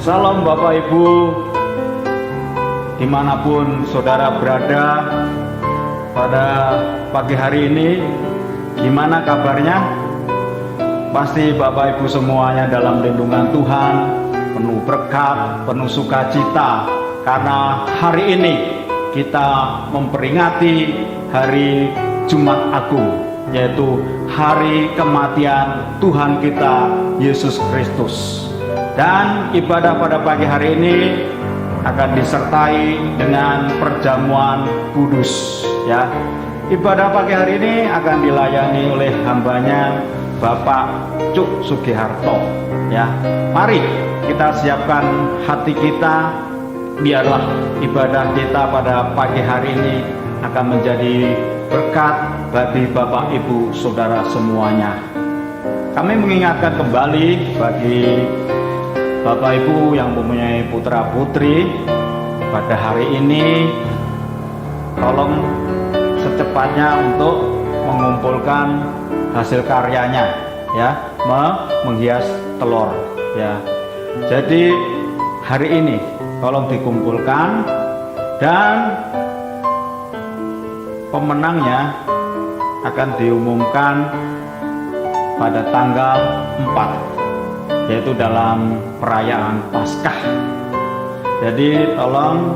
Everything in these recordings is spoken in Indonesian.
Salam Bapak Ibu, dimanapun saudara berada pada pagi hari ini. Gimana kabarnya? Pasti Bapak Ibu semuanya dalam lindungan Tuhan, penuh berkat, penuh sukacita, karena hari ini kita memperingati hari Jumat Agung, yaitu hari kematian Tuhan kita Yesus Kristus. Dan ibadah pada pagi hari ini akan disertai dengan perjamuan kudus, ya. Ibadah pagi hari ini akan dilayani oleh hambanya Bapak Cuk Sugiharto, ya. Mari kita siapkan hati kita, biarlah ibadah kita pada pagi hari ini akan menjadi berkat bagi Bapak Ibu Saudara semuanya. Kami mengingatkan kembali bagi Bapak Ibu yang mempunyai putra putri pada hari ini, tolong secepatnya untuk mengumpulkan hasil karyanya, ya, menghias telur, ya. Jadi hari ini tolong dikumpulkan, dan pemenangnya akan diumumkan pada tanggal 4, yaitu dalam perayaan Paskah. Jadi tolong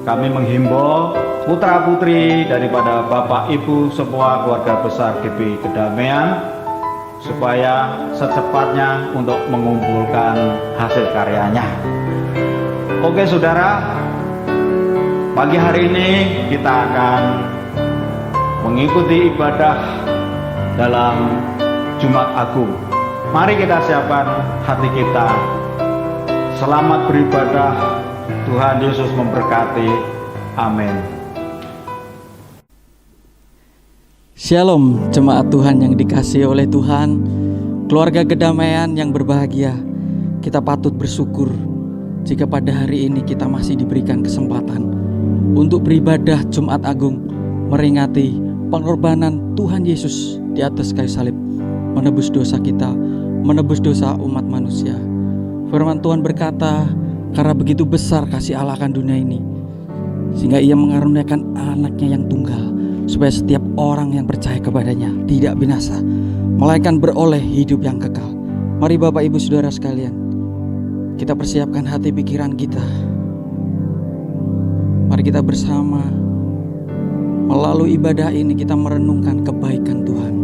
kami menghimbau putra-putri daripada Bapak Ibu semua keluarga besar GP Kedamaian supaya secepatnya untuk mengumpulkan hasil karyanya. Oke saudara, pagi hari ini kita akan mengikuti ibadah dalam Jumat Agung. Mari kita siapkan hati kita. Selamat beribadah. Tuhan Yesus memberkati. Amin. Shalom jemaat Tuhan yang dikasihi oleh Tuhan, keluarga kedamaian yang berbahagia. Kita patut bersyukur jika pada hari ini kita masih diberikan kesempatan untuk beribadah Jumat Agung, meringati pengorbanan Tuhan Yesus di atas kayu salib, menebus dosa kita, menebus dosa umat manusia. Firman Tuhan berkata, karena begitu besar kasih Allah akan dunia ini, sehingga ia mengaruniakan anaknya yang tunggal, supaya setiap orang yang percaya kepadanya tidak binasa, melainkan beroleh hidup yang kekal. Mari Bapak Ibu Saudara sekalian, kita persiapkan hati pikiran kita. Mari kita bersama melalui ibadah ini kita merenungkan kebaikan Tuhan,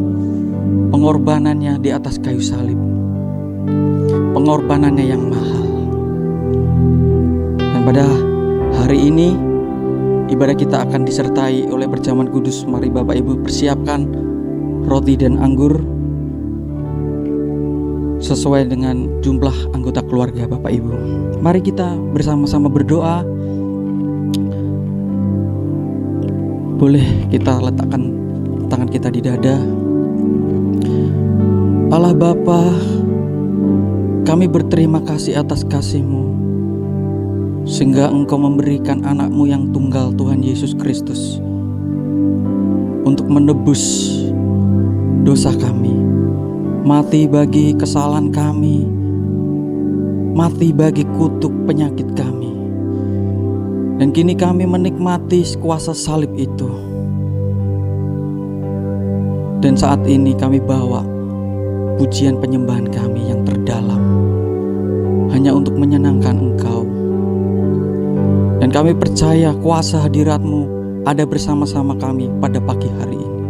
pengorbanannya di atas kayu salib, pengorbanannya yang mahal. Dan pada hari ini ibadah kita akan disertai oleh perjamuan kudus. Mari Bapak Ibu persiapkan roti dan anggur sesuai dengan jumlah anggota keluarga Bapak Ibu. Mari kita bersama-sama berdoa. Boleh kita letakkan tangan kita di dada. Allah Bapa, kami berterima kasih atas kasih-Mu, sehingga Engkau memberikan anak-Mu yang tunggal, Tuhan Yesus Kristus, untuk menebus dosa kami, mati bagi kesalahan kami, mati bagi kutuk penyakit kami. Dan kini kami menikmati kuasa salib itu. Dan saat ini kami bawa pujian penyembahan kami yang terdalam hanya untuk menyenangkan Engkau. Dan kami percaya kuasa hadirat-Mu ada bersama-sama kami pada pagi hari ini.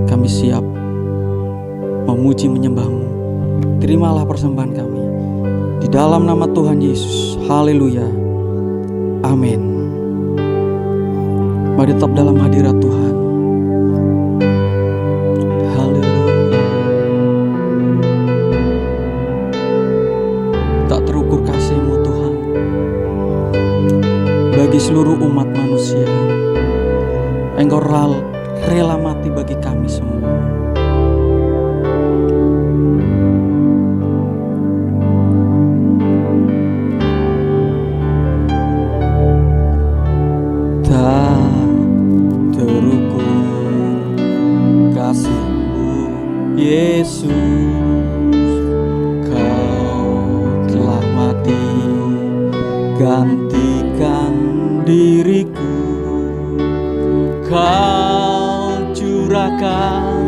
Kami siap memuji menyembah-Mu. Terimalah persembahan kami di dalam nama Tuhan Yesus. Haleluya. Amin. Mari tetap dalam hadirat Tuhan. Haleluya. Tak terukur kasih-Mu Tuhan bagi seluruh umat manusia. Engkau rela mati bagi kami semua. Yesus, Kau telah mati diriku, Kau curahkan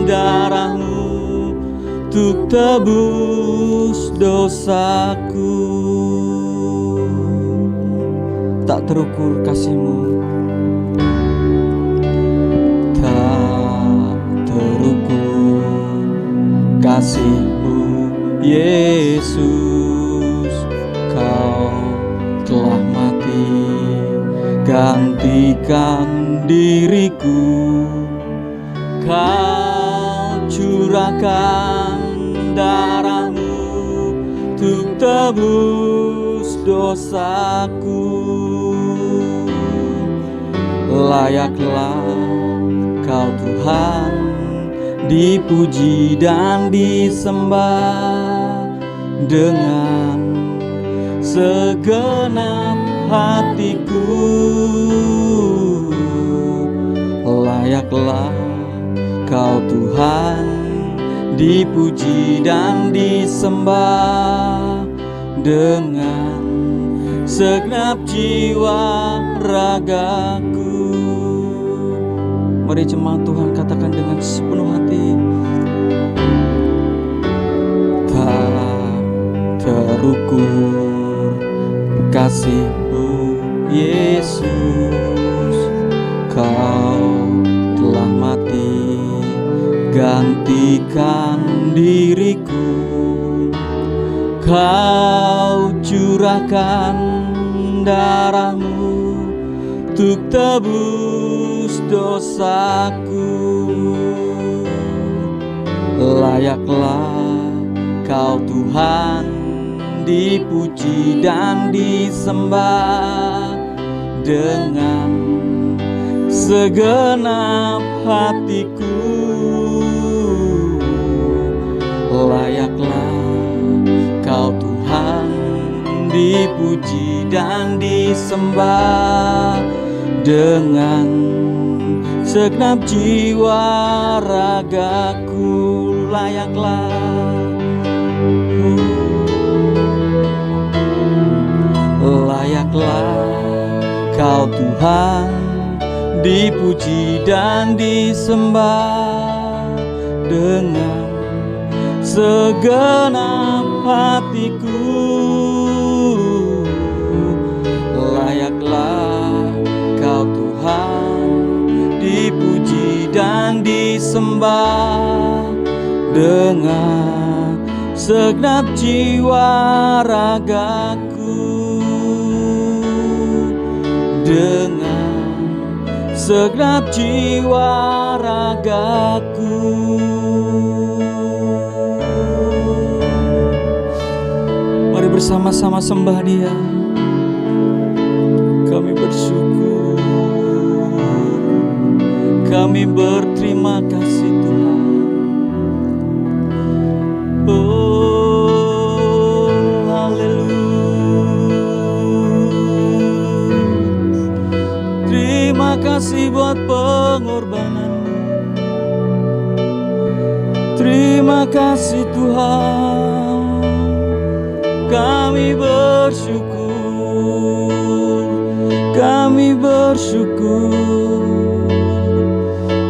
darahmu untuk tebus dosaku. Tak terukur kasih-Mu, tak terukur kasih-Mu, Yesus. Kau telah mati gantikan diriku, Kau curahkan darahmu untuk tebus dosaku. Layaklah Kau Tuhan dipuji dan disembah dengan segenap hatiku. Layaklah Kau Tuhan dipuji dan disembah dengan segenap jiwa ragaku. Mari jemaat Tuhan katakan dengan sepenuh hati, tak terukur kasih-Mu, Yesus. Kau telah mati gantikan diriku, Kau curahkan darahmu untuk tebus dosaku. Layaklah Kau Tuhan dipuji dan disembah dengan segenap hatiku. Layaklah Kau Tuhan dipuji dan disembah dengan segenap jiwa ragaku. Layaklah Kau Tuhan dipuji dan disembah dengan segenap hatiku. Layaklah Kau Tuhan dipuji dan disembah dengan segenap jiwa ragaku. Dengan segenap jiwa ragaku. Mari bersama-sama sembah Dia. Kami bersyukur, kami berterima kasih Tuhan. Oh, haleluya. Terima kasih buat pengorbanan-Mu. Terima kasih Tuhan. Kami bersyukur, kami bersyukur,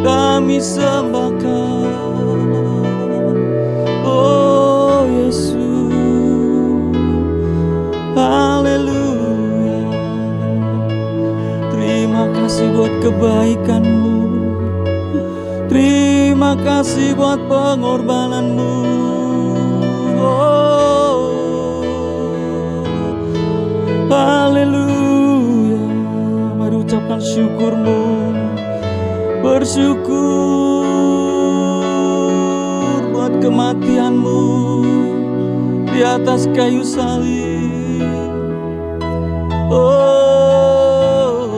kami sembah Kau, oh Yesus. Haleluya. Terima kasih buat kebaikan-Mu, terima kasih buat pengorbanan-Mu. Oh, haleluya. Mari ucapkan syukur-Mu, bersyukur buat kematian-Mu di atas kayu salib. Oh,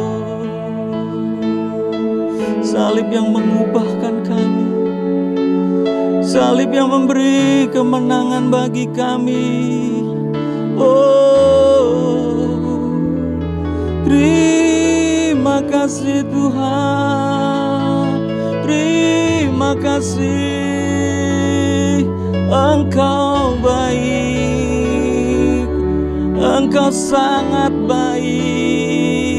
salib yang mengubahkan kami, salib yang memberi kemenangan bagi kami. Oh, terima kasih Tuhan, terima kasih. Engkau baik, Engkau sangat baik.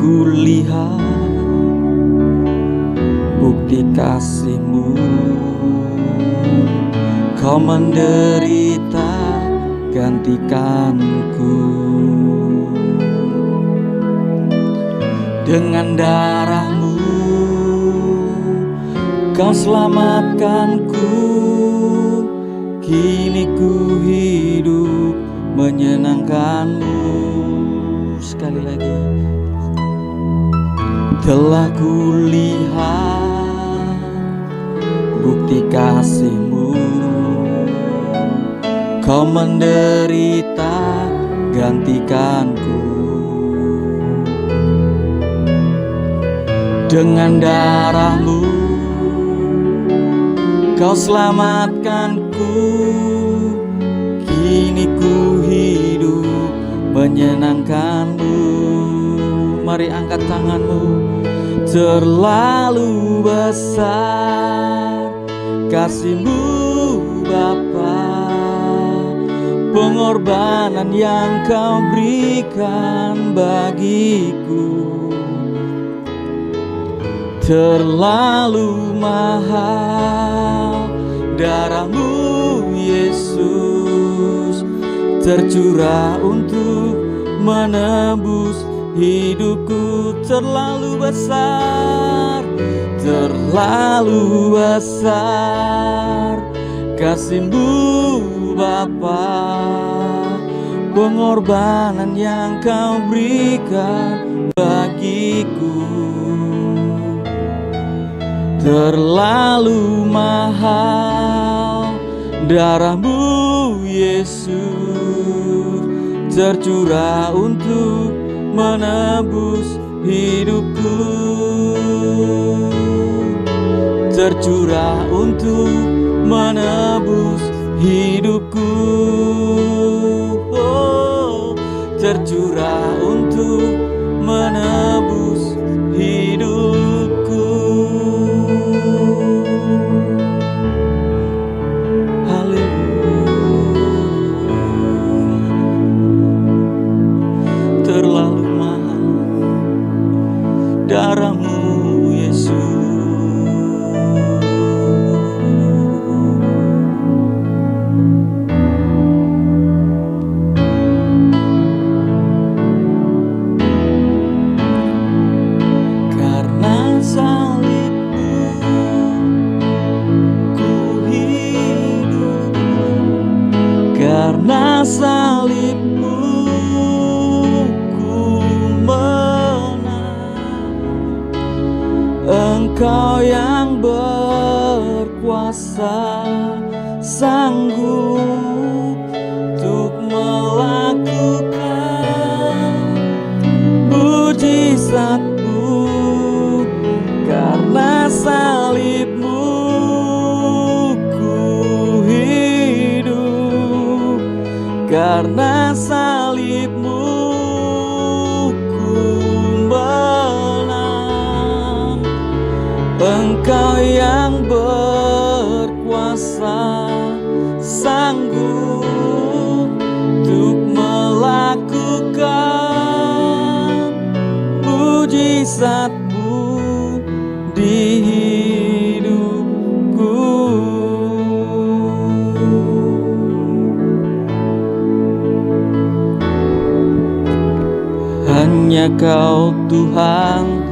kulihat bukti kasih-Mu. Kau menderita gantikanku. Dengan darah-Mu Kau selamatkanku. Kini ku hidup menyenangkan-Mu. Sekali lagi. Telah kulihat bukti kasih-Mu. Kau menderita gantikanku. Dengan darah-Mu Kau selamatkanku. Kini ku hidup menyenangkan-Mu. Mari angkat tangan-Mu. Terlalu besar kasih-Mu Bapa, pengorbanan yang Kau berikan bagiku. Terlalu mahal darah-Mu Yesus, tercurah untuk menebus hidupku. Terlalu besar, terlalu besar kasih-Mu Bapa, pengorbanan yang Kau berikan bagiku. Terlalu mahal darah-Mu Yesus, tercurah untuk menebus hidupku. Tercurah untuk menebus hidupku. Oh, tercurah untuk menebus hidupku. Terlalu mahal darah-Mu Yesus. Karena salib-Mu ku hidup, karena salib-Mu Engkau yang berkuasa, sanggup untuk melakukan mujizat-Mu. Karena salib-Mu ku hidup, karena salib-Mu Engkau yang berkuasa, sanggup untuk melakukan mujizat-Mu di hidupku. Hanya Kau Tuhan.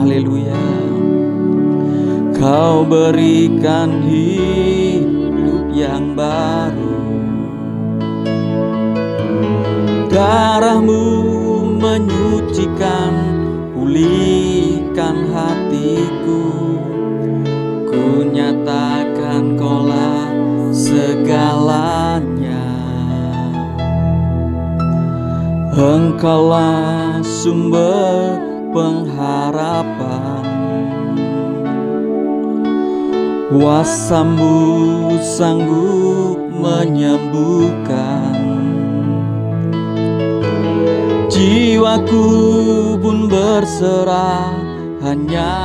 Haleluya. Kau berikan hidup yang baru. Darah-Mu menyucikan, pulihkan hatiku. Ku nyatakan Kaulah segalanya. Engkaulah sumber pengharapan. Kuasa-Mu sanggup menyembuhkan. Jiwaku pun berserah hanya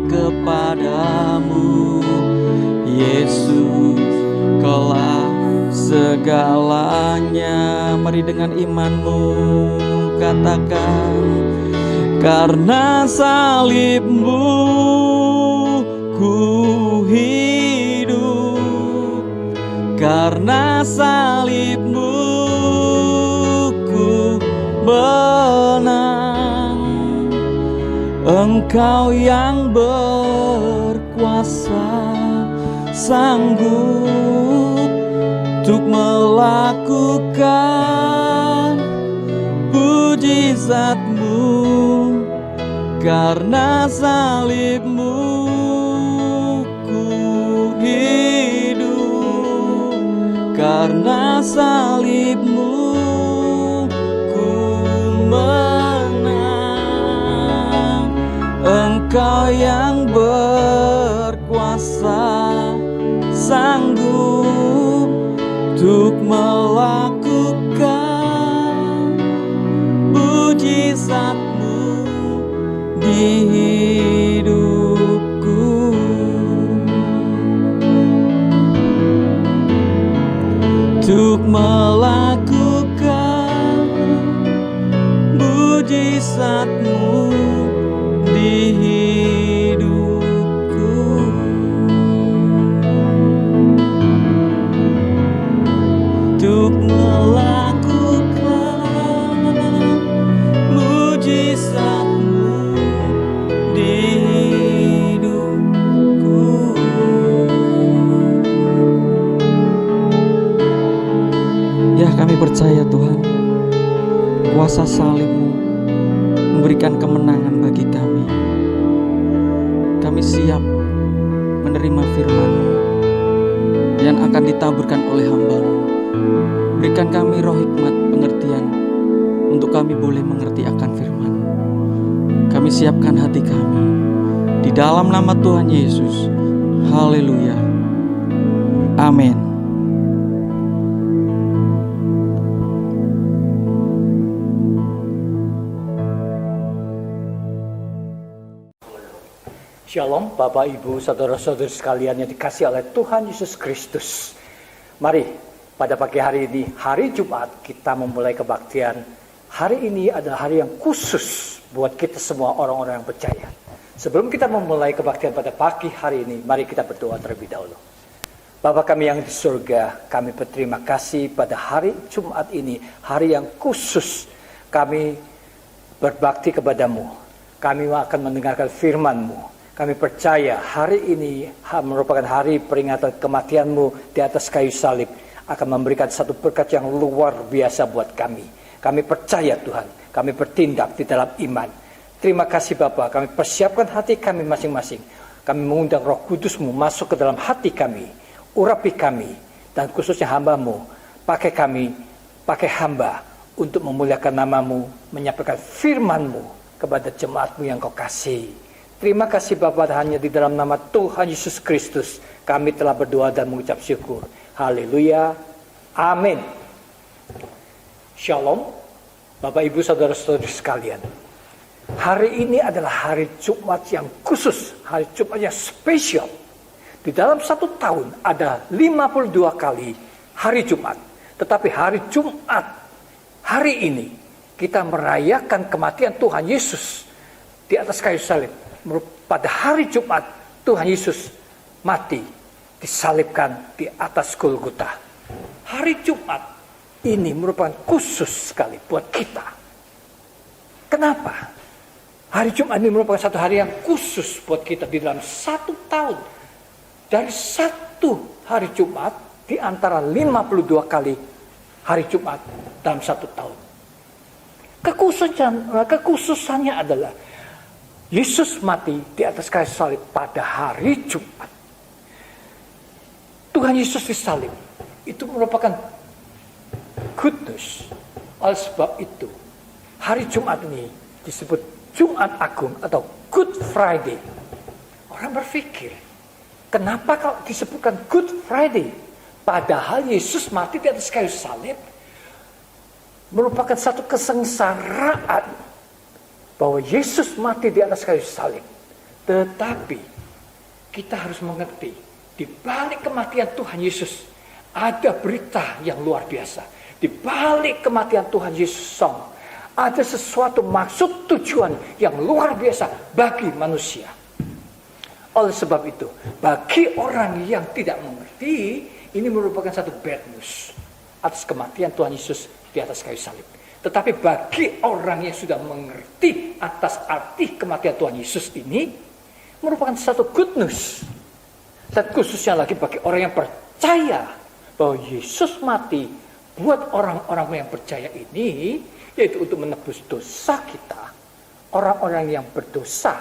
kepadamu. Yesus, Kaulah segalanya. Mari dengan imanmu katakan, karena salibmu ku hidup, karena salibmu ku menang. Engkau yang berkuasa, sanggup untuk melakukan mujizat-Mu, karena salib-Mu ku hidup, karena salib-Mu ku menang. Engkau yang berkuasa, sanggup untuk melakukan mujizat-Mu di hidupku. Untuk melakukan mujizat-Mu di hidupku. Untuk melakukan mujizat-Mu di hidupku. Ya, kami percaya Tuhan, kuasa salib-Mu memberikan kemenangan bagi kami. Kami siap menerima firman-Mu yang akan ditaburkan oleh hamba-Mu. Berikan kami roh hikmat pengertian untuk kami boleh mengerti akan firman. Kami siapkan hati kami di dalam nama Tuhan Yesus. Haleluya. Amin. Shalom Bapak Ibu Saudara-saudari sekalian yang dikasihi oleh Tuhan Yesus Kristus. Mari pada pagi hari ini, hari Jumat, kita memulai kebaktian. Hari ini adalah hari yang khusus buat kita semua orang-orang yang percaya. Sebelum kita memulai kebaktian pada pagi hari ini, mari kita berdoa terlebih dahulu. Bapa kami yang di surga, kami berterima kasih pada hari Jumat ini, hari yang khusus kami berbakti kepadamu. Kami akan mendengarkan firman-Mu. Kami percaya hari ini merupakan hari peringatan kematian-Mu di atas kayu salib, akan memberikan satu berkat yang luar biasa buat kami. Kami percaya Tuhan, kami bertindak di dalam iman. Terima kasih Bapa, kami persiapkan hati kami masing-masing. Kami mengundang Roh Kudus-Mu masuk ke dalam hati kami, urapi kami, dan khususnya hamba-Mu. Pakai kami, pakai hamba untuk memuliakan nama-Mu, menyampaikan firman-Mu kepada jemaat-Mu yang Kau kasih. Terima kasih Bapa, hanya di dalam nama Tuhan Yesus Kristus kami telah berdoa dan mengucap syukur. Haleluya. Amin. Shalom Bapak Ibu Saudara-saudari sekalian. Hari ini adalah hari Jumat yang khusus, hari Jumat yang spesial. Di dalam satu tahun ada 52 kali hari Jumat. Tetapi hari Jumat, hari ini kita merayakan kematian Tuhan Yesus di atas kayu salib. Pada hari Jumat, Tuhan Yesus mati, disalibkan di atas Golgota. Hari Jumat ini merupakan khusus sekali buat kita. Kenapa? Hari Jumat ini merupakan satu hari yang khusus buat kita di dalam satu tahun. Dari satu hari Jumat di antara 52 kali hari Jumat dalam satu tahun. Kekhususannya adalah Yesus mati di atas kayu salib pada hari Jumat. Tuhan Yesus disalib. Itu merupakan good news. Oleh sebab itu, hari Jumat ini disebut Jumat Agung atau Good Friday. Orang berpikir, kenapa kalau disebutkan Good Friday? Padahal Yesus mati di atas kayu salib merupakan satu kesengsaraan. Bahwa Yesus mati di atas kayu salib. Tetapi kita harus mengerti, di balik kematian Tuhan Yesus ada berita yang luar biasa. Di balik kematian Tuhan Yesus Ada sesuatu maksud tujuan yang luar biasa bagi manusia. Oleh sebab itu, bagi orang yang tidak mengerti, ini merupakan satu bad news atas kematian Tuhan Yesus di atas kayu salib. Tetapi bagi orang yang sudah mengerti atas arti kematian Tuhan Yesus ini, merupakan satu good news. Dan khususnya lagi bagi orang yang percaya bahwa Yesus mati buat orang-orang yang percaya ini, yaitu untuk menebus dosa kita. Orang-orang yang berdosa,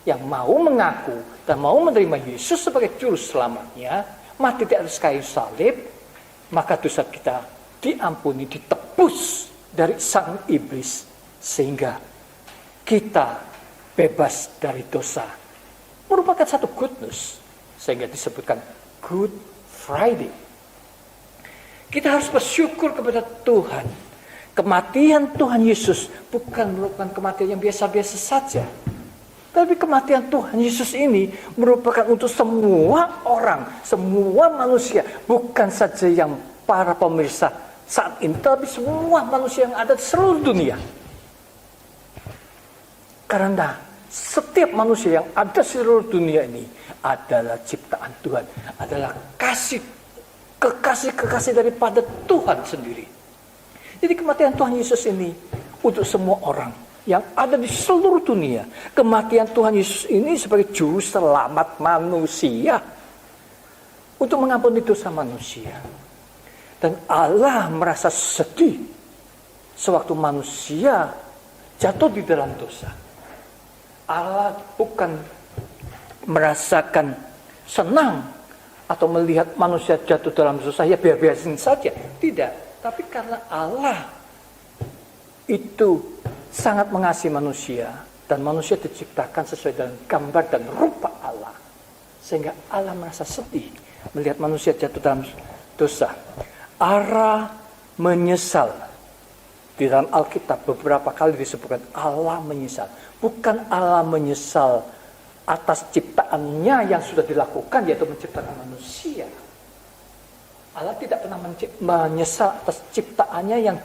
yang mau mengaku dan mau menerima Yesus sebagai juru selamatnya, mati di atas kayu salib, maka dosa kita diampuni, ditebus dari sang iblis, sehingga kita bebas dari dosa. Merupakan satu good news, sehingga disebutkan Good Friday. Kita harus bersyukur kepada Tuhan. Kematian Tuhan Yesus bukan merupakan kematian yang biasa-biasa saja. Tapi kematian Tuhan Yesus ini merupakan untuk semua orang, semua manusia. Bukan saja yang para pemirsa saat ini, tapi semua manusia yang ada di seluruh dunia. Karena setiap manusia yang ada di seluruh dunia ini adalah ciptaan Tuhan, adalah kekasih daripada Tuhan sendiri. Jadi kematian Tuhan Yesus ini untuk semua orang yang ada di seluruh dunia. Kematian Tuhan Yesus ini sebagai juru selamat manusia untuk mengampuni dosa manusia. Dan Allah merasa sedih sewaktu manusia jatuh di dalam dosa. Allah bukan merasakan senang atau melihat manusia jatuh dalam dosa, ya biar-biarin saja. Tidak. Tapi karena Allah itu sangat mengasihi manusia, dan manusia diciptakan sesuai dengan gambar dan rupa Allah, sehingga Allah merasa sedih melihat manusia jatuh dalam dosa. Allah menyesal. Di dalam Alkitab beberapa kali disebutkan Allah menyesal. Bukan Allah menyesal atas ciptaannya yang sudah dilakukan, yaitu menciptakan manusia. Allah tidak pernah menyesal atas ciptaannya yang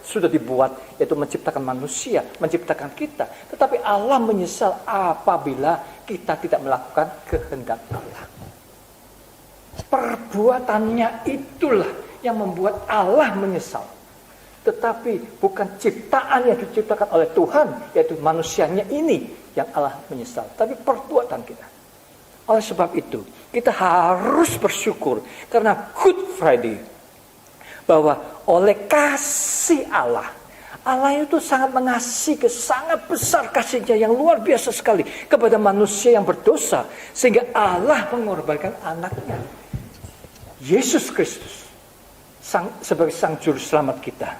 sudah dibuat, yaitu menciptakan manusia, menciptakan kita. Tetapi Allah menyesal apabila kita tidak melakukan kehendak Allah. Perbuatannya itulah yang membuat Allah menyesal. Tetapi bukan ciptaan yang diciptakan oleh Tuhan, yaitu manusianya ini yang Allah menyesal. Tapi perbuatan kita. Oleh sebab itu, kita harus bersyukur karena Good Friday, bahwa oleh kasih Allah, Allah itu sangat mengasihi, sangat besar kasihnya yang luar biasa sekali kepada manusia yang berdosa, sehingga Allah mengorbankan anaknya, Yesus Kristus, sebagai sang juru selamat kita.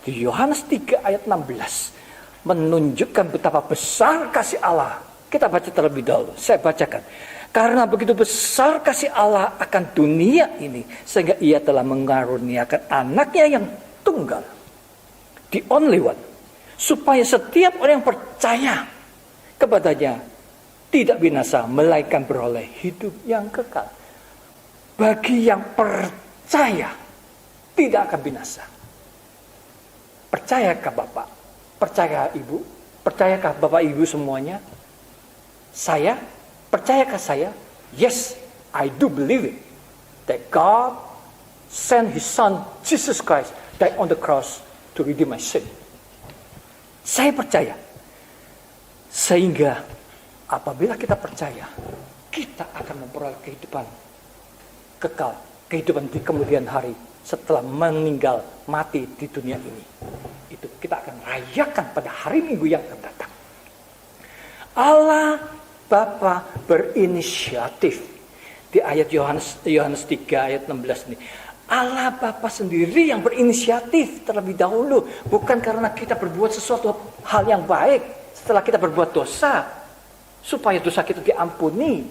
Di Yohanes 3 ayat 16 menunjukkan betapa besar kasih Allah. Kita baca terlebih dahulu, saya bacakan. Karena begitu besar kasih Allah akan dunia ini, sehingga ia telah mengaruniakan anaknya yang tunggal, the only one, supaya setiap orang yang percaya kepadanya tidak binasa, melainkan beroleh hidup yang kekal. Bagi yang percaya tidak akan binasa. Percayakah Bapak? Percayakah Ibu? Percayakah Bapak Ibu semuanya? Saya? Percayakah saya? Yes, I do believe it. That God sent His Son, Jesus Christ, died on the cross to redeem my sin. Saya percaya. Sehingga apabila kita percaya, kita akan memperoleh kehidupan kekal, kehidupan di kemudian hari setelah meninggal mati di dunia ini. Itu kita akan rayakan pada hari Minggu yang akan datang. Allah Bapa berinisiatif. Di ayat Yohanes 3 ayat 16 ini, Allah Bapa sendiri yang berinisiatif terlebih dahulu. Bukan karena kita berbuat sesuatu hal yang baik setelah kita berbuat dosa, supaya dosa kita diampuni.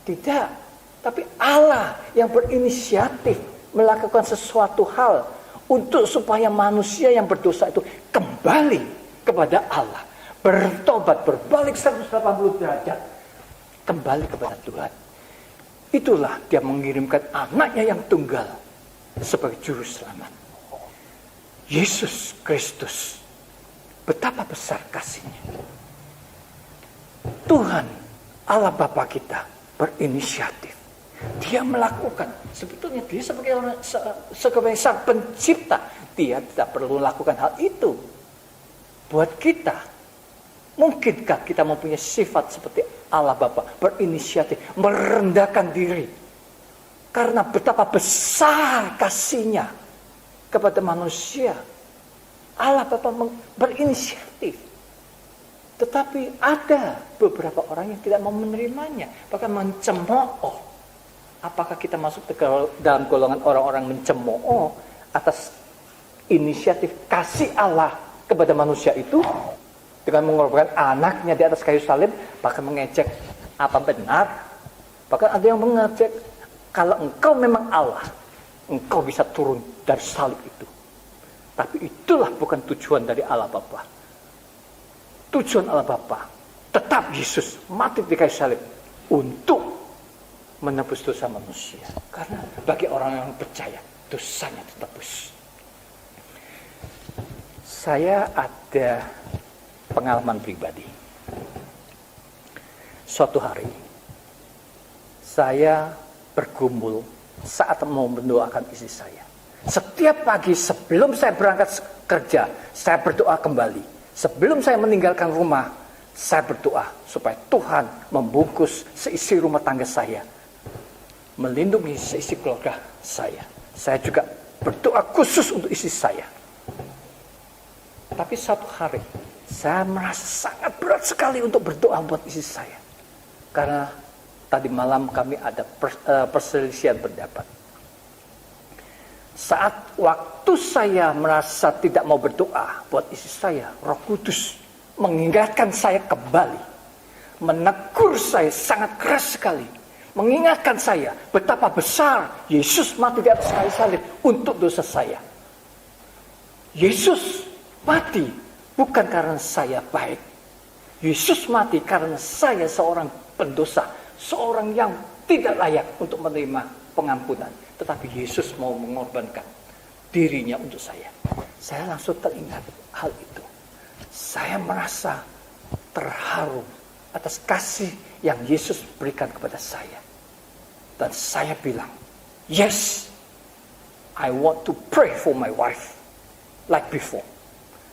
Tidak. Tapi Allah yang berinisiatif melakukan sesuatu hal untuk supaya manusia yang berdosa itu kembali kepada Allah. Bertobat, berbalik 180 derajat, kembali kepada Tuhan. Itulah dia mengirimkan anaknya yang tunggal sebagai juru selamat, Yesus Kristus, betapa besar kasih-Nya. Tuhan Allah Bapa kita berinisiatif. Dia melakukan. Sebetulnya dia sebagai sang pencipta, dia tidak perlu lakukan hal itu. Buat kita, mungkinkah kita mempunyai sifat seperti Allah Bapa, berinisiatif, merendahkan diri, karena betapa besar kasih-Nya kepada manusia. Allah Bapa berinisiatif. Tetapi ada beberapa orang yang tidak mau menerimanya, bahkan mencemooh. Apakah kita masuk dalam golongan orang-orang mencemooh atas inisiatif kasih Allah kepada manusia itu, dengan mengorbankan anaknya di atas kayu salib, bahkan mengejek apa benar? Bahkan ada yang mengejek, kalau engkau memang Allah, engkau bisa turun dari salib itu. Tapi itulah bukan tujuan dari Allah Bapa. Tujuan Allah Bapa tetap Yesus mati di kayu salib untuk menebus dosa manusia. Karena bagi orang yang percaya, dosanya ditebus. Saya ada pengalaman pribadi. Suatu hari saya bergumul saat mau mendoakan istri saya. Setiap pagi sebelum saya berangkat kerja, saya berdoa kembali. Sebelum saya meninggalkan rumah, saya berdoa supaya Tuhan membungkus seisi rumah tangga saya, melindungi seisi keluarga saya. Saya juga berdoa khusus untuk istri saya. Tapi satu hari, saya merasa sangat berat sekali untuk berdoa buat istri saya. Karena tadi malam kami ada perselisihan pendapat. Saat waktu saya merasa tidak mau berdoa buat istri saya, Roh Kudus mengingatkan saya kembali, menegur saya sangat keras sekali, mengingatkan saya betapa besar Yesus mati di atas kayu salib untuk dosa saya. Yesus mati bukan karena saya baik. Yesus mati karena saya seorang pendosa, seorang yang tidak layak untuk menerima pengampunan. Tetapi Yesus mau mengorbankan dirinya untuk saya. Saya langsung teringat hal itu. Saya merasa terharu atas kasih yang Yesus berikan kepada saya. Dan saya bilang, yes, I want to pray for my wife like before.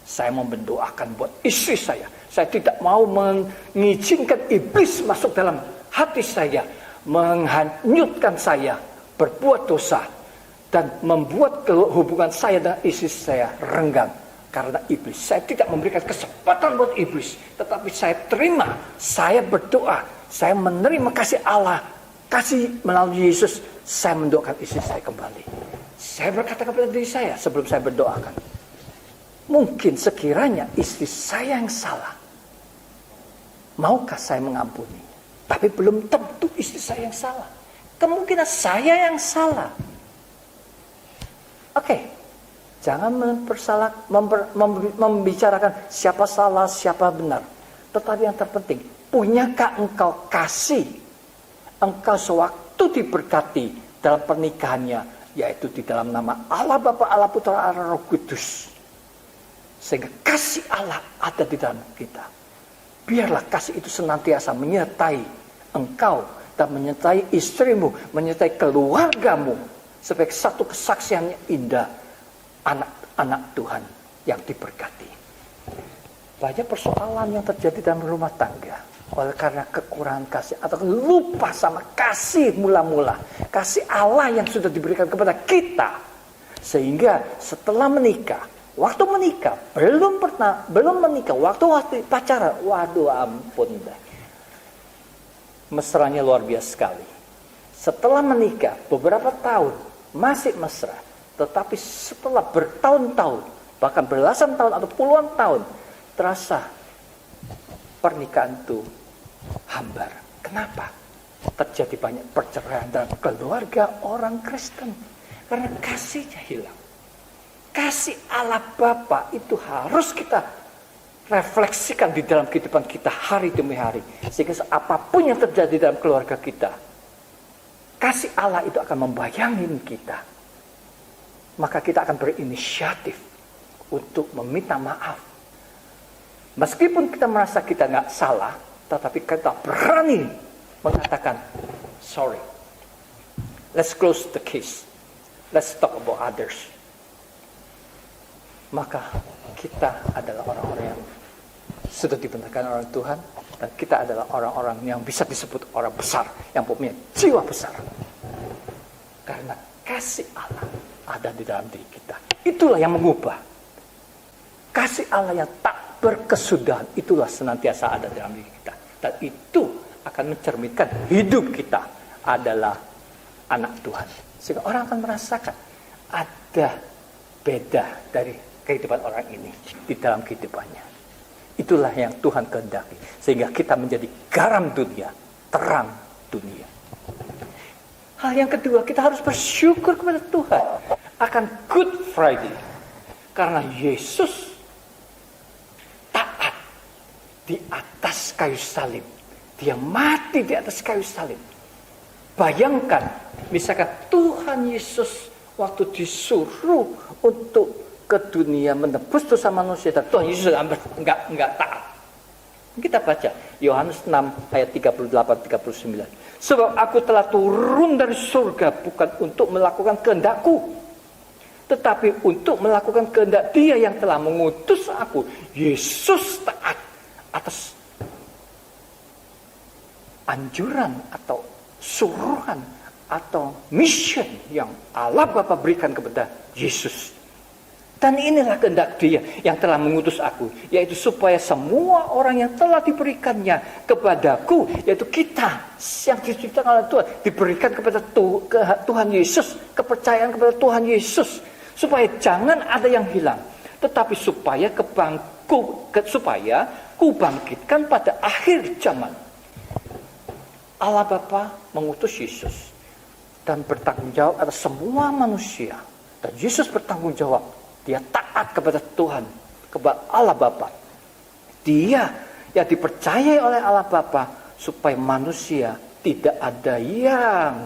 Saya mau mendoakan buat istri saya. Saya tidak mau mengizinkan iblis masuk dalam hati saya, menghanyutkan saya, berbuat dosa, dan membuat hubungan saya dengan istri saya renggang karena iblis. Saya tidak memberikan kesempatan buat iblis, tetapi saya terima, saya berdoa, saya menerima kasih Allah, kasih melalui Yesus. Saya mendoakan istri saya kembali. Saya berkata kepada diri saya sebelum saya berdoakan, mungkin sekiranya istri saya yang salah, maukah saya mengampuni? Tapi belum tentu istri saya yang salah. Kemungkinan saya yang salah. Oke, jangan membicarakan siapa salah, siapa benar. Tetapi yang terpenting, punyakah engkau kasih? Engkau sewaktu diberkati dalam pernikahannya, yaitu di dalam nama Allah Bapa, Allah Putra, Allah Roh Kudus. Sehingga kasih Allah ada di dalam kita. Biarlah kasih itu senantiasa menyertai engkau dan menyertai istrimu, menyertai keluargamu, sebagai satu kesaksian yang indah anak-anak Tuhan yang diberkati. Banyak persoalan yang terjadi dalam rumah tangga oleh karena kekurangan kasih atau lupa sama kasih mula-mula, kasih Allah yang sudah diberikan kepada kita, sehingga setelah menikah, waktu menikah belum menikah, waktu pacaran, waduh ampun dah, mesranya luar biasa sekali. Setelah menikah beberapa tahun masih mesra, tetapi setelah bertahun-tahun, bahkan belasan tahun atau puluhan tahun, terasa pernikahan itu hambar. Kenapa? Terjadi banyak perceraian dalam keluarga orang Kristen karena kasihnya hilang. Kasih Allah Bapa itu harus kita refleksikan di dalam kehidupan kita hari demi hari, sehingga apapun yang terjadi dalam keluarga kita, kasih Allah itu akan membayangi kita. Maka kita akan berinisiatif untuk meminta maaf, Meskipun kita merasa kita nggak salah, tetapi kita berani mengatakan, sorry. Let's close the case. Let's talk about others. Maka kita adalah orang-orang yang sudah dibenarkan orang Tuhan, dan kita adalah orang-orang yang bisa disebut orang besar, yang punya jiwa besar. Karena kasih Allah ada di dalam diri kita. Itulah yang mengubah. Kasih Allah yang tak berkesudahan, itulah senantiasa ada dalam diri kita. Dan itu akan mencerminkan hidup kita adalah anak Tuhan. Sehingga orang akan merasakan ada beda dari kehidupan orang ini di dalam kehidupannya. Itulah yang Tuhan kehendaki. Sehingga kita menjadi garam dunia, terang dunia. Hal yang kedua, kita harus bersyukur kepada Tuhan akan Good Friday. Karena Yesus taat di atas kayu salib. Dia mati di atas kayu salib. Bayangkan, misalkan Tuhan Yesus waktu disuruh untuk ke dunia menebus dosa manusia, dan Tuhan Yesus enggak taat. Kita baca Yohanes 6 ayat 38-39. Sebab aku telah turun dari surga bukan untuk melakukan kehendakku, tetapi untuk melakukan kehendak Dia yang telah mengutus aku. Yesus taat atas anjuran atau suruhan atau mission yang Allah Bapa berikan kepada Yesus. Dan inilah kehendak Dia yang telah mengutus aku, yaitu supaya semua orang yang telah diberikannya kepadaku, yaitu kita yang diciptakan oleh Tuhan, diberikan kepada Tuhan Yesus, kepercayaan kepada Tuhan Yesus, supaya jangan ada yang hilang, tetapi supaya kubangkitkan pada akhir zaman. Allah Bapa mengutus Yesus dan bertanggung jawab atas semua manusia, dan Yesus bertanggung jawab. Dia taat kepada Tuhan, kepada Allah Bapa. Dia yang dipercayai oleh Allah Bapa supaya manusia tidak ada yang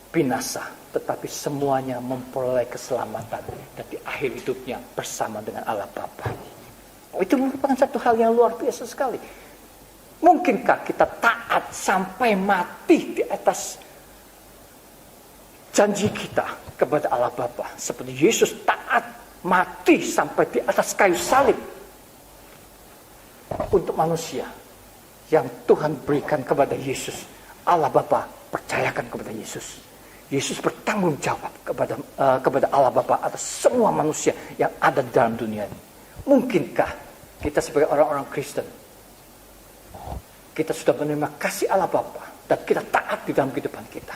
binasa, tetapi semuanya memperoleh keselamatan dan di akhir hidupnya bersama dengan Allah Bapa. Itu merupakan satu hal yang luar biasa sekali. Mungkinkah kita taat sampai mati di atas janji kita kepada Allah Bapa, seperti Yesus taat mati sampai di atas kayu salib untuk manusia yang Tuhan berikan kepada Yesus. Allah Bapa percayakan kepada Yesus. Yesus bertanggung jawab kepada Allah Bapa atas semua manusia yang ada di dalam dunia ini. Mungkinkah kita sebagai orang-orang Kristen, kita sudah menerima kasih Allah Bapa dan kita taat di dalam kehidupan kita?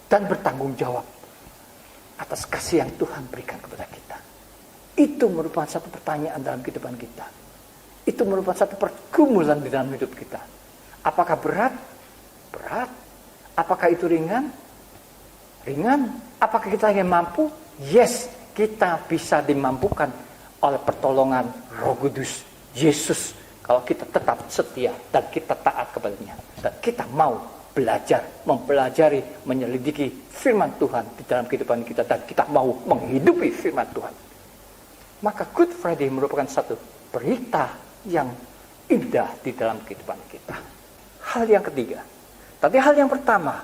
Dan bertanggung jawab atas kasih yang Tuhan berikan kepada kita. Itu merupakan satu pertanyaan dalam kehidupan kita. Itu merupakan satu pergumulan di dalam hidup kita. Apakah berat? Berat. Apakah itu ringan? Ringan. Apakah kita yang mampu? Yes, kita bisa dimampukan oleh pertolongan Roh Kudus Yesus, kalau kita tetap setia dan kita taat kepadanya, dan kita mau belajar, mempelajari, menyelidiki firman Tuhan di dalam kehidupan kita, dan kita mau menghidupi firman Tuhan. Maka Good Friday merupakan satu berita yang indah di dalam kehidupan kita. Hal yang ketiga, tadi hal yang pertama,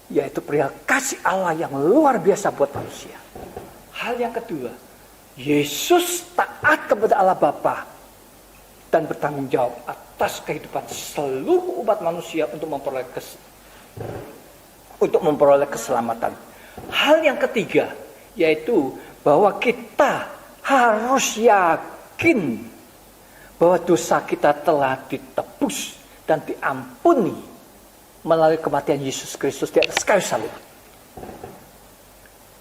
yaitu perihal kasih Allah yang luar biasa buat manusia. Hal yang kedua, Yesus taat kepada Allah Bapa dan bertanggung jawab atas kehidupan seluruh umat manusia untuk memperoleh keselamatan. Hal yang ketiga, yaitu bahwa kita harus yakin bahwa dosa kita telah ditebus dan diampuni melalui kematian Yesus Kristus di atas kayu salib.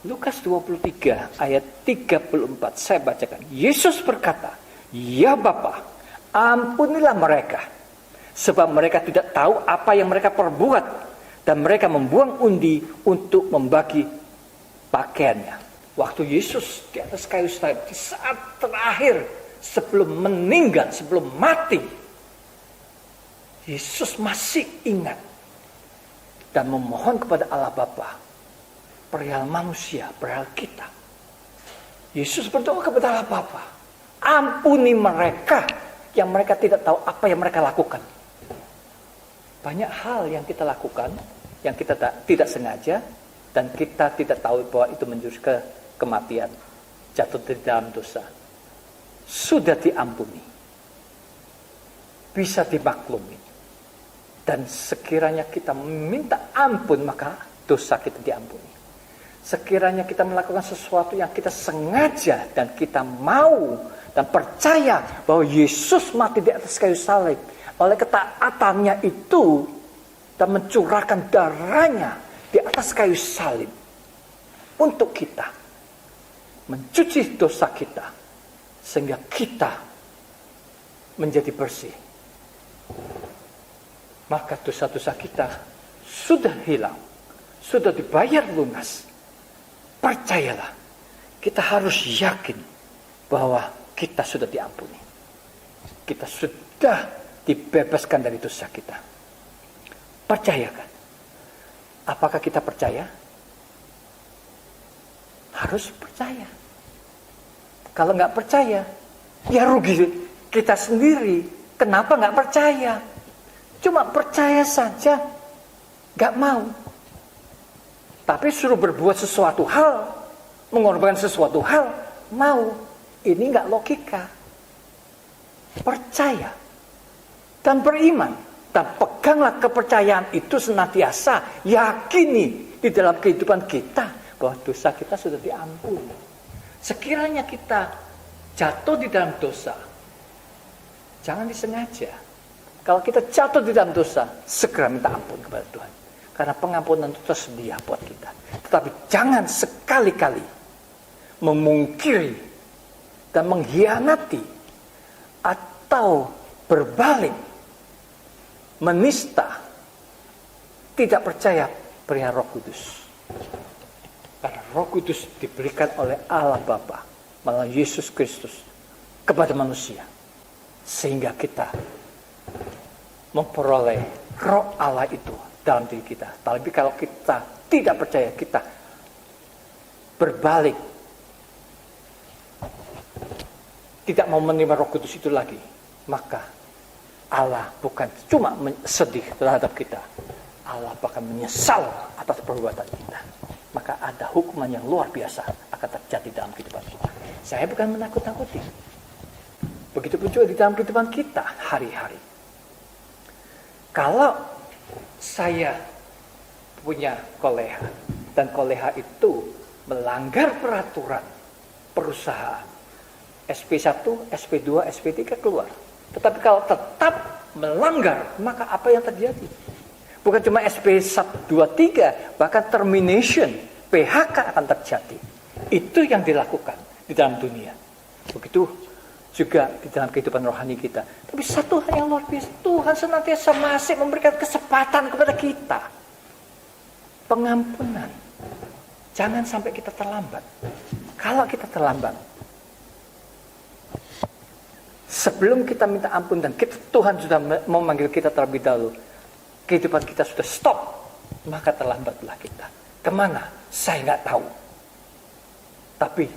Lukas 23 ayat 34 saya bacakan. Yesus berkata, "Ya Bapa, ampunilah mereka, sebab mereka tidak tahu apa yang mereka perbuat." Dan mereka membuang undi untuk membagi pakaiannya. Waktu Yesus di atas kayu salib, di saat terakhir sebelum meninggal, sebelum mati, Yesus masih ingat dan memohon kepada Allah Bapa perihal manusia, perihal kita. Yesus berdoa kepada Allah Bapa, ampuni mereka yang mereka tidak tahu apa yang mereka lakukan. Banyak hal yang kita lakukan yang kita tidak sengaja dan kita tidak tahu bahwa itu menjurus ke kematian, jatuh di dalam dosa. Sudah diampuni, bisa dimaklumi, dan sekiranya kita minta ampun maka dosa kita diampuni. Sekiranya kita melakukan sesuatu yang kita sengaja dan kita mau dan percaya bahwa Yesus mati di atas kayu salib oleh ketaatannya itu dan mencurahkan darahnya di atas kayu salib untuk kita, mencuci dosa kita sehingga kita menjadi bersih, maka dosa-dosa kita sudah hilang, sudah dibayar lunas. Percayalah, kita harus yakin bahwa kita sudah diampuni, kita sudah dibebaskan dari dosa kita. Percayakan. Apakah kita percaya? Harus percaya. Kalau nggak percaya, ya rugi kita sendiri. Kenapa nggak percaya? Cuma percaya saja, nggak mau. Tapi suruh berbuat sesuatu hal, mengorbankan sesuatu hal, mau. Ini nggak logika. Percaya dan beriman, dan peganglah kepercayaan itu senantiasa. Yakini di dalam kehidupan kita bahwa dosa kita sudah diampuni. Sekiranya kita jatuh di dalam dosa, jangan disengaja. Kalau kita jatuh di dalam dosa, segera minta ampun kepada Tuhan. Karena pengampunan itu tersedia buat kita. Tetapi jangan sekali-kali memungkiri dan mengkhianati atau berbalik, menista, tidak percaya perihal Roh Kudus. Karena Roh Kudus diberikan oleh Allah Bapa melalui Yesus Kristus kepada manusia, sehingga kita memperoleh Roh Allah itu dalam diri kita. Tapi kalau kita tidak percaya, kita berbalik, tidak mau menerima Roh Kudus itu lagi, maka Allah bukan cuma sedih terhadap kita, Allah bahkan menyesal atas perbuatan kita. Maka ada hukuman yang luar biasa akan terjadi dalam kehidupan kita. Saya bukan menakut-nakuti. Begitupun juga di dalam kehidupan kita hari-hari. Kalau saya punya koleha, dan koleha itu melanggar peraturan perusahaan, SP1, SP2, SP3 keluar. Tetapi kalau tetap melanggar, maka apa yang terjadi? Bukan cuma SP1, 2, 3, bahkan termination, PHK akan terjadi. Itu yang dilakukan di dalam dunia. Begitu juga di dalam kehidupan rohani kita. Tapi satu hal yang luar biasa, Tuhan senantiasa masih memberikan kesempatan kepada kita. Pengampunan. Jangan sampai kita terlambat. Kalau kita terlambat, sebelum kita minta ampun dan Tuhan sudah memanggil kita terlebih dahulu, kehidupan kita sudah stop, maka terlambatlah kita. Kemana? Saya nggak tahu. Tapi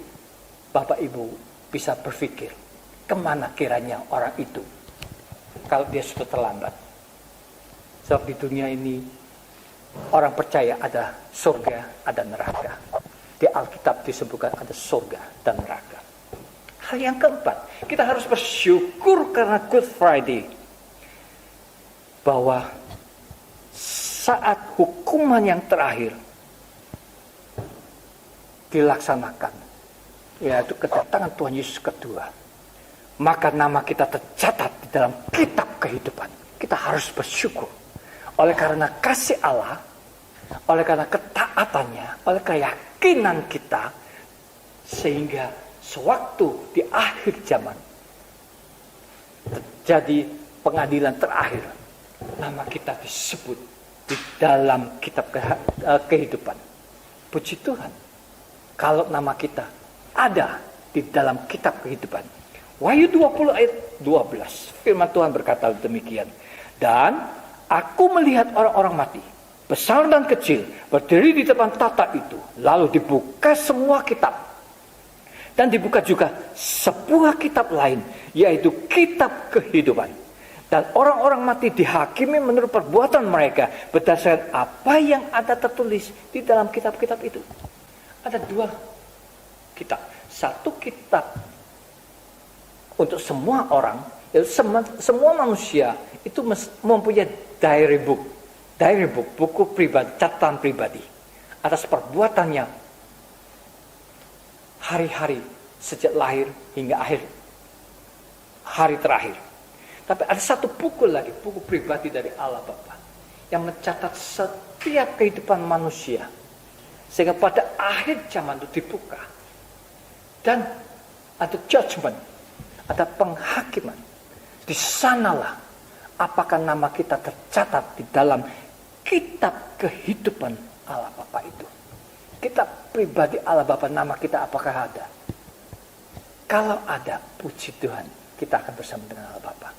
Bapak Ibu bisa berpikir, kemana kiranya orang itu kalau dia sudah terlambat? Sebab di dunia ini orang percaya ada surga, ada neraka. Di Alkitab disebutkan ada surga dan neraka. Hal yang keempat, kita harus bersyukur karena Good Friday, bahwa saat hukuman yang terakhir dilaksanakan, yaitu kedatangan Tuhan Yesus kedua, maka nama kita tercatat di dalam kitab kehidupan. Kita harus bersyukur oleh karena kasih Allah, oleh karena ketaatannya, oleh keyakinan kita, sehingga sewaktu di akhir zaman terjadi pengadilan terakhir, nama kita disebut di dalam kitab kehidupan. Puji Tuhan, kalau nama kita ada di dalam kitab kehidupan. Wahyu 20 ayat 12, firman Tuhan berkata demikian. Dan aku melihat orang-orang mati, besar dan kecil, berdiri di depan tata itu. Lalu dibuka semua kitab. Dan dibuka juga sebuah kitab lain, yaitu kitab kehidupan. Dan orang-orang mati dihakimi menurut perbuatan mereka berdasarkan apa yang ada tertulis di dalam kitab-kitab itu. Ada dua kitab. Satu kitab untuk semua orang, yaitu semua manusia itu mempunyai diary book, buku pribadi, catatan pribadi atas perbuatannya hari-hari sejak lahir hingga akhir hari terakhir. Tapi ada satu buku lagi, buku pribadi dari Allah Bapa, yang mencatat setiap kehidupan manusia, sehingga pada akhir zaman itu dibuka dan ada judgment, ada penghakiman. Di sanalah apakah nama kita tercatat di dalam kitab kehidupan Allah Bapa itu. Kitab pribadi Allah Bapa, nama kita apakah ada? Kalau ada, puji Tuhan, kita akan bersama dengan Allah Bapa.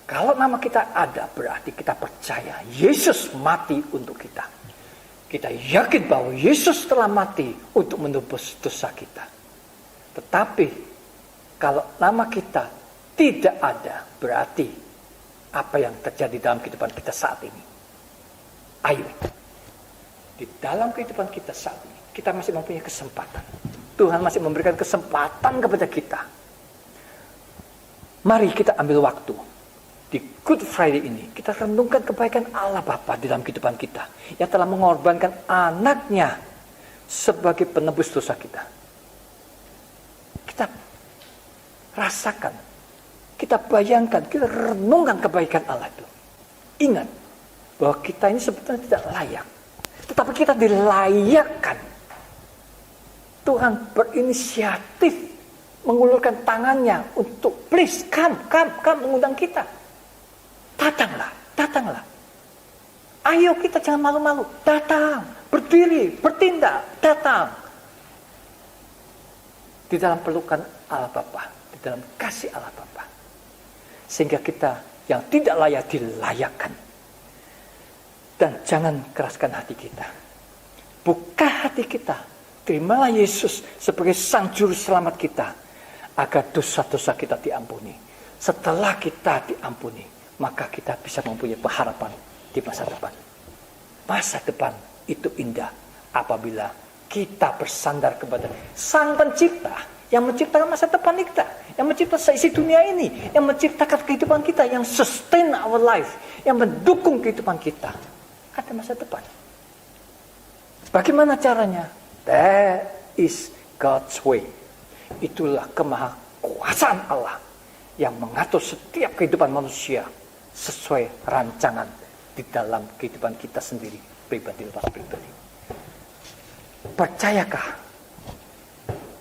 Kalau nama kita ada, berarti kita percaya Yesus mati untuk kita. Kita yakin bahwa Yesus telah mati untuk menebus dosa kita. Tetapi kalau nama kita tidak ada, berarti apa yang terjadi dalam kehidupan kita saat ini? Ayo, di dalam kehidupan kita saat ini, kita masih mempunyai kesempatan. Tuhan masih memberikan kesempatan kepada kita. Mari kita ambil waktu. Di Good Friday ini, kita renungkan kebaikan Allah Bapa di dalam kehidupan kita, yang telah mengorbankan anaknya sebagai penebus dosa kita. Kita rasakan, kita bayangkan, kita renungkan kebaikan Allah itu. Ingat bahwa kita ini sebetulnya tidak layak, tetapi kita dilayakkan. Tuhan berinisiatif mengulurkan tangannya untuk please come mengundang kita. Datanglah. Ayo kita jangan malu-malu. Datang, berdiri, bertindak, datang. Di dalam pelukan Allah Bapa, di dalam kasih Allah Bapa. Sehingga kita yang tidak layak dilayakkan. Dan jangan keraskan hati kita. Buka hati kita. Terimalah Yesus sebagai Sang Juru Selamat kita. Agar dosa-dosa kita diampuni. Setelah kita diampuni, maka kita bisa mempunyai pengharapan di masa depan. Masa depan itu indah apabila kita bersandar kepada Sang Pencipta yang menciptakan masa depan kita, yang menciptakan seisi dunia ini, yang menciptakan kehidupan kita, yang sustain our life, yang mendukung kehidupan kita. Ada masa depan. Bagaimana caranya? That is God's way. Itulah kemahakuasaan Allah yang mengatur setiap kehidupan manusia sesuai rancangan di dalam kehidupan kita sendiri, pribadi lepas pribadi. Percayakah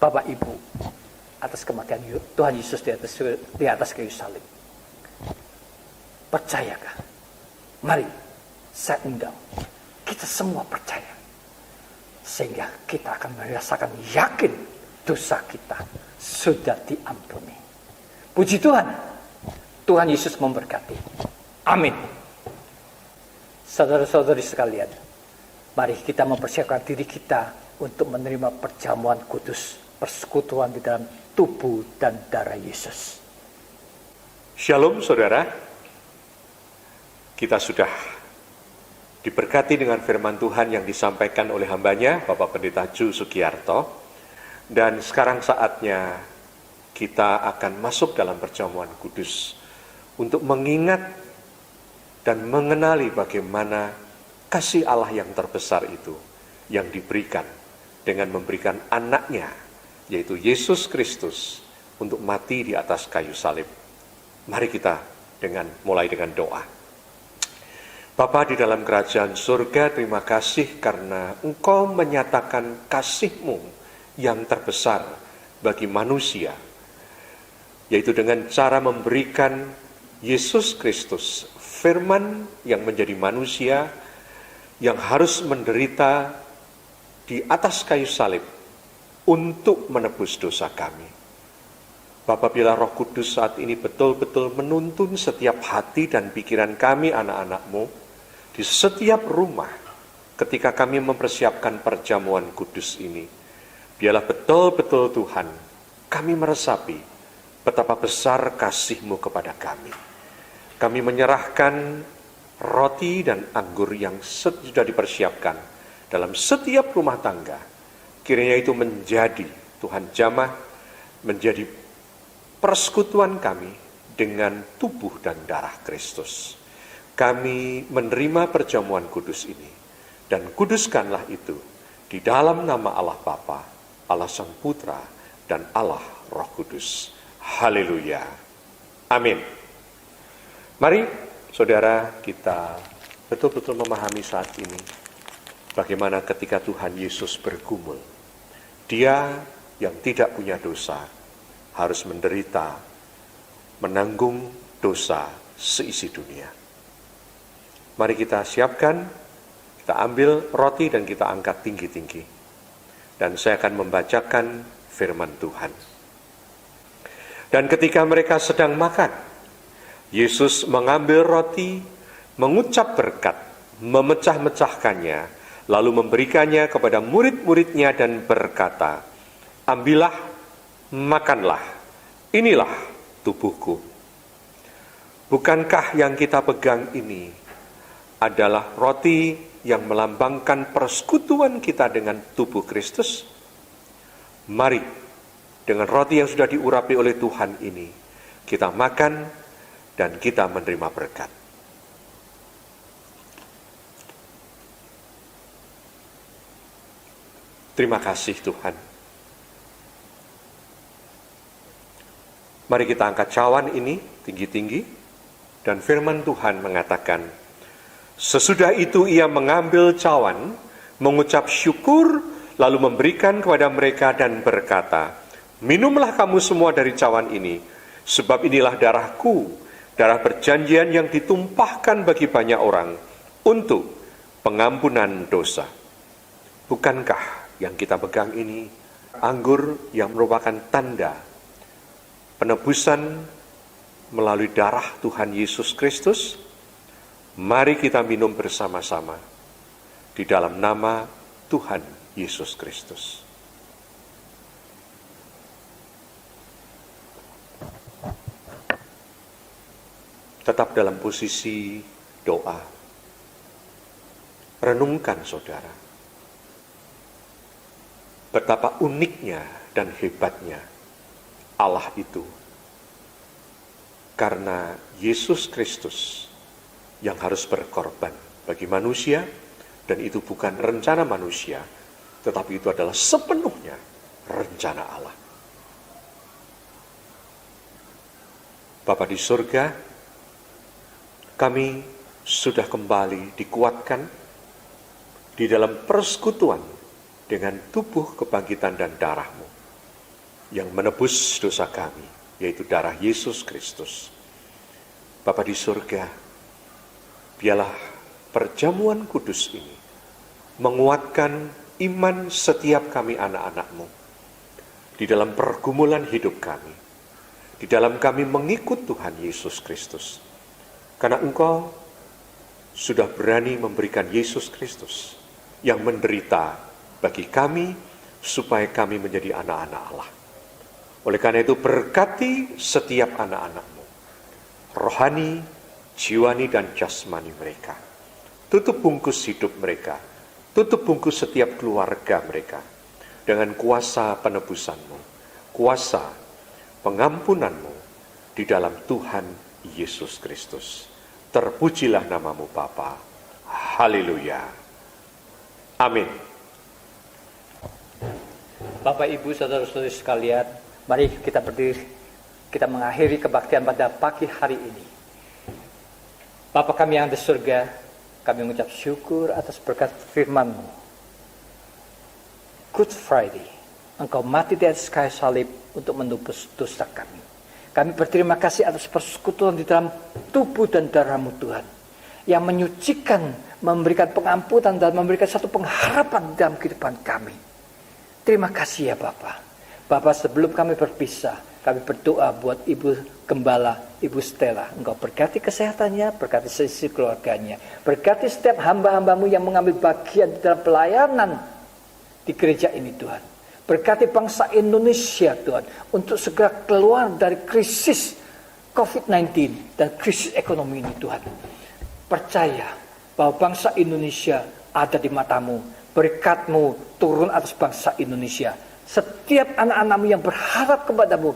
Bapak Ibu atas kematian Tuhan Yesus di atas kayu salib? Percayakah? Mari saya undang kita semua percaya, sehingga kita akan merasakan yakin dosa kita sudah diampuni. Puji Tuhan. Tuhan Yesus memberkati. Amin. Saudara-saudari sekalian, mari kita mempersiapkan diri kita untuk menerima perjamuan kudus, persekutuan di dalam tubuh dan darah Yesus. Shalom saudara, kita sudah diberkati dengan firman Tuhan yang disampaikan oleh hambanya, Bapak Pendeta Ju Sugiyarto. Dan sekarang saatnya kita akan masuk dalam perjamuan kudus untuk mengingat dan mengenali bagaimana kasih Allah yang terbesar itu yang diberikan dengan memberikan anaknya, yaitu Yesus Kristus, untuk mati di atas kayu salib. Mari kita mulai dengan doa. Bapa di dalam kerajaan surga, terima kasih karena Engkau menyatakan kasih-Mu yang terbesar bagi manusia, yaitu dengan cara memberikan Yesus Kristus, firman yang menjadi manusia, yang harus menderita di atas kayu salib untuk menebus dosa kami. Bapa, bila Roh Kudus saat ini betul-betul menuntun setiap hati dan pikiran kami anak-anak-Mu, di setiap rumah ketika kami mempersiapkan perjamuan kudus ini, Biarlah betul-betul Tuhan, kami meresapi betapa besar kasih-Mu kepada kami. Kami menyerahkan roti dan anggur yang sudah dipersiapkan dalam setiap rumah tangga. Kiranya itu menjadi, Tuhan jamah, menjadi persekutuan kami dengan tubuh dan darah Kristus. Kami menerima perjamuan kudus ini, dan kuduskanlah itu di dalam nama Allah Bapa, Allah Sang Putra, dan Allah Roh Kudus. Haleluya. Amin. Mari, saudara, kita betul-betul memahami saat ini bagaimana ketika Tuhan Yesus bergumul. Dia yang tidak punya dosa harus menderita, menanggung dosa seisi dunia. Mari kita siapkan, kita ambil roti dan kita angkat tinggi-tinggi. Dan saya akan membacakan firman Tuhan. Dan ketika mereka sedang makan, Yesus mengambil roti, mengucap berkat, memecah-mecahkannya, lalu memberikannya kepada murid-muridnya dan berkata, "Ambillah, makanlah, inilah tubuhku." Bukankah yang kita pegang ini adalah roti yang melambangkan persekutuan kita dengan tubuh Kristus? Mari, dengan roti yang sudah diurapi oleh Tuhan ini, kita makan dan kita menerima berkat. Terima kasih Tuhan. Mari kita angkat cawan ini tinggi-tinggi, dan firman Tuhan mengatakan, sesudah itu ia mengambil cawan, mengucap syukur, lalu memberikan kepada mereka dan berkata, "Minumlah kamu semua dari cawan ini, sebab inilah darahku, darah perjanjian yang ditumpahkan bagi banyak orang untuk pengampunan dosa." Bukankah yang kita pegang ini anggur yang merupakan tanda penebusan melalui darah Tuhan Yesus Kristus? Mari kita minum bersama-sama di dalam nama Tuhan Yesus Kristus. Tetap dalam posisi doa. Renungkan saudara, betapa uniknya dan hebatnya Allah itu. Karena Yesus Kristus yang harus berkorban bagi manusia, dan itu bukan rencana manusia, tetapi itu adalah sepenuhnya rencana Allah. Bapa di surga, kami sudah kembali dikuatkan di dalam persekutuan dengan tubuh kebangkitan dan darah-Mu yang menebus dosa kami, yaitu darah Yesus Kristus. Bapa di surga, biarlah perjamuan kudus ini menguatkan iman setiap kami anak-anak-Mu di dalam pergumulan hidup kami, di dalam kami mengikut Tuhan Yesus Kristus. Karena Engkau sudah berani memberikan Yesus Kristus yang menderita bagi kami supaya kami menjadi anak-anak Allah. Oleh karena itu berkati setiap anak-anak-Mu, rohani, jiwani dan jasmani mereka. Tutup bungkus hidup mereka, tutup bungkus setiap keluarga mereka dengan kuasa penebusan-Mu, kuasa pengampunan-Mu di dalam Tuhan Yesus Kristus. Terpujilah nama-Mu Bapa. Haleluya. Amin. Bapak, Ibu, saudara-saudari sekalian, mari kita berdiri, kita mengakhiri kebaktian pada pagi hari ini. Bapa kami yang di surga, kami mengucap syukur atas berkat firman-Mu. Good Friday, Engkau mati di atas kayu salib untuk menebus dosa kami. Kami berterima kasih atas persekutuan di dalam tubuh dan darah-Mu Tuhan, yang menyucikan, memberikan pengampunan, dan memberikan satu pengharapan dalam kehidupan kami. Terima kasih ya Bapa. Bapa, sebelum kami berpisah, kami berdoa buat Ibu Gembala, Ibu Stella. Engkau berkati kesehatannya, berkati sisi keluarganya, berkati setiap hamba-hamba-Mu yang mengambil bagian di dalam pelayanan di gereja ini Tuhan. Berkati bangsa Indonesia Tuhan, untuk segera keluar dari krisis COVID-19 dan krisis ekonomi ini Tuhan. Percaya bahwa bangsa Indonesia ada di matamu. Berkat-Mu turun atas bangsa Indonesia. Setiap anak-anak-Mu yang berharap kepadamu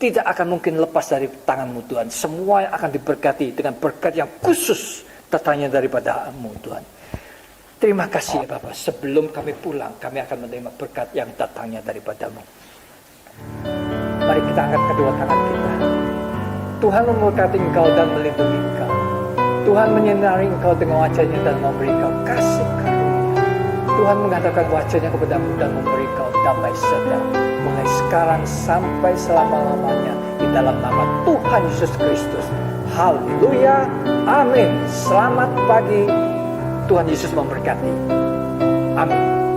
tidak akan mungkin lepas dari tangan-Mu Tuhan. Semua yang akan diberkati dengan berkat yang khusus datangnya daripada-Mu Tuhan. Terima kasih ya Bapak. Sebelum kami pulang, kami akan menerima berkat yang datangnya daripada-Mu. Mari kita angkat kedua tangan kita. Tuhan memberkati engkau dan melindungi engkau. Tuhan menyinari engkau dengan wajah-Nya dan memberi engkau kasih karunia. Tuhan menghadapkan wajah-Nya kepadamu dan memberi engkau damai sejahtera. Mulai sekarang sampai selama-lamanya di dalam nama Tuhan Yesus Kristus. Haleluya. Amin. Selamat pagi. Tuhan Yesus memberkati. Amin.